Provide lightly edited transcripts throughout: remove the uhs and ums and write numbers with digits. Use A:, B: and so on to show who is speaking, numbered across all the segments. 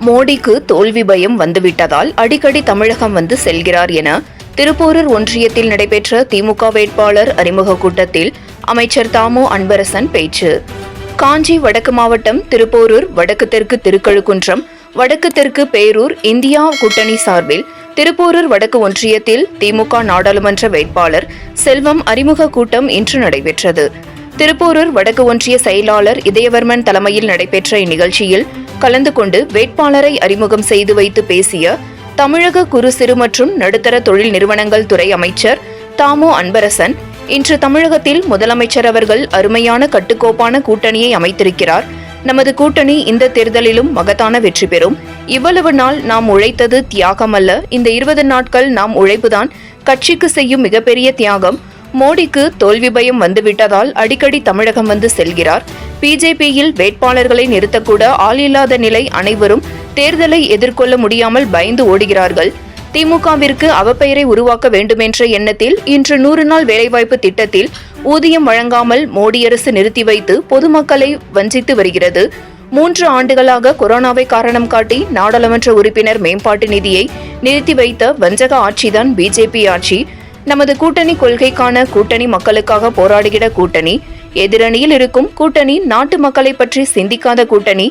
A: மோடிக்கு தோல்வி பயம் வந்துவிட்டதால் அடிக்கடி தமிழகம் வந்து செல்கிறார் என திருப்போரூர் ஒன்றியத்தில் நடைபெற்ற திமுக வேட்பாளர் அறிமுக கூட்டத்தில் அமைச்சர் தாமோ அன்பரசன் பேச்சு. காஞ்சி வடக்கு மாவட்டம் திருப்போரூர் வடக்கு தெற்கு திருக்கழுக்குன்றம் வடக்கு தெற்கு பேரூர் இந்தியா கூட்டணி சார்பில் திருப்போரூர் வடக்கு ஒன்றியத்தில் திமுக நாடாளுமன்ற வேட்பாளர் செல்வம் அறிமுக கூட்டம் இன்று நடைபெற்றது. திருப்போரூர் வடக்கு ஒன்றிய செயலாளர் இதயவர்மன் தலைமையில் நடைபெற்ற இந்நிகழ்ச்சியில் கலந்து கொண்டு வேட்பாளரை அறிமுகம் செய்து வைத்து பேசிய தமிழக குறு சிறு மற்றும் நடுத்தர தொழில் நிறுவனங்கள் துறை அமைச்சர் தாமோ அன்பரசன், இன்று தமிழகத்தில் முதலமைச்சர் அவர்கள் அருமையான கட்டுக்கோப்பான கூட்டணியை அமைத்திருக்கிறார். நமது கூட்டணி இந்த தேர்தலிலும் மகத்தான வெற்றி பெறும். இவ்வளவு நாள் நாம் உழைத்தது தியாகம் அல்ல, இந்த 20 நாட்கள் நாம் உழைப்புதான் கட்சிக்கு செய்யும் மிகப்பெரிய தியாகம். மோடிக்கு தோல்வி பயம் வந்துவிட்டதால் அடிக்கடி தமிழகம் வந்து செல்கிறார். பிஜேபியில் வேட்பாளர்களை நிறுத்தக்கூட ஆள் இல்லாத நிலை, அனைவரும் தேர்தலை எதிர்கொள்ள முடியாமல் பயந்து ஓடுகிறார்கள். திமுகவிற்கு அவப்பெயரை உருவாக்க வேண்டுமென்ற எண்ணத்தில் இன்று 100 நாள் வேலைவாய்ப்பு திட்டத்தில் ஊதியம் வழங்காமல் மோடி அரசு நிறுத்தி வைத்து பொதுமக்களை வஞ்சித்து வருகிறது. 3 ஆண்டுகளாக கொரோனாவை காரணம் காட்டி நாடாளுமன்ற உறுப்பினர் மேம்பாட்டு நிதியை நிறுத்தி வைத்த வஞ்சக ஆட்சிதான் பிஜேபி ஆட்சி. நமது கூட்டணி கொள்கைக்கான கூட்டணி, மக்களுக்காக போராடுகிற கூட்டணி, எதிரணியில் இருக்கும் கூட்டணி நாட்டு மக்களை பற்றி சிந்திக்காத கூட்டணி.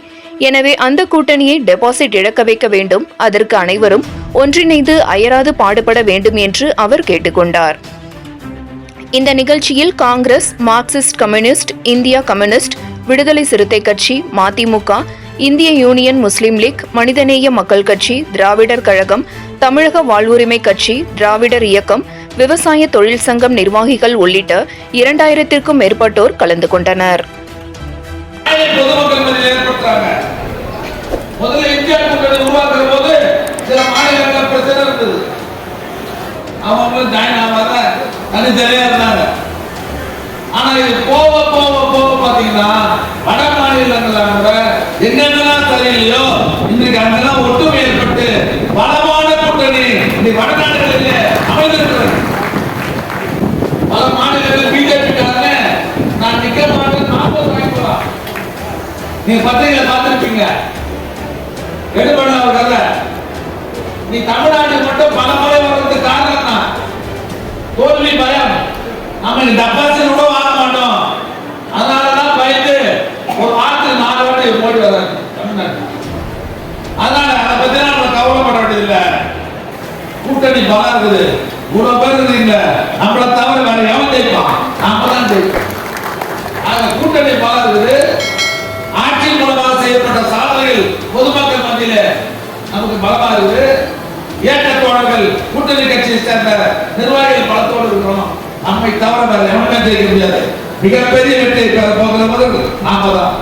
A: எனவே அந்த கூட்டணியை டெபாசிட் இழக்க வைக்க வேண்டும். அதற்கு அனைவரும் ஒன்றிணைந்து அயராது பாடுபட வேண்டும் என்று அவர் கேட்டுக்கொண்டார். இந்த நிகழ்ச்சியில் Congress, Marxist communist, India communist, விடுதலை சிறுத்தை கட்சி, மதிமுக, இந்திய யூனியன் முஸ்லீம் லீக், மனிதநேய மக்கள் கட்சி, திராவிடர் கழகம், தமிழக வாழ்வுரிமை கட்சி, திராவிடர் இயக்கம், விவசாய தொழில் சங்கம் நிர்வாகிகள் உள்ளிட்ட 2000க்கும் மேற்பட்டோர் கலந்து கொண்டனர்.
B: ஒற்றுமை ஏற்பட்டு பலமான கூட்டணி வடநாடுகளில் அமைந்திருக்கிறது. பல மாநிலங்கள் பிஜேபி நான் நிக்க மாட்டேன், 40 வாங்கிக்கலாம். நீங்க பத்திரிகையில பார்த்திருப்பீங்க. எடுபட அவர்கள் நீ தமிழ்நாட்டில் மட்டும் பல முறை வர்றதுக்கு காரணம் தான் தோல்வி பயம். நம்ம டெபாசிட் கூட வாங்க மாட்டோம், அதனாலதான் பயந்து ஒரு வாரத்துக்கு 4 வாட்டி போடி வர்றாங்க தமிழ்நாடு. அதனால அதை பத்தி நம்ம கவலைப்பட வேண்டியதில்லை. கூட்டணி பலம் இருக்குது, இவ்வளவு பேர் இருக்கீங்க, நம்மளை தவிர வேற எவன் ஜெயிப்பான்? நாம தான் ஜெயிப்போம். கூட்டணி பலம் இருக்குது. ஆட்சி மூலமாக செய்யப்பட்ட சாதனைகள் பொதுமக்கள் மத்தியில நமக்கு பலமா இருக்குது. ஏற்ற தோழர்கள், கூட்டணி கட்சியை சேர்ந்த நிர்வாகிகள் பலத்தோடு இருக்கிறோம். நம்மை தவிர வேற எவனுமே ஜெயிக்க முடியாது. மிகப்பெரிய வெற்றி போகிற நாம தான்.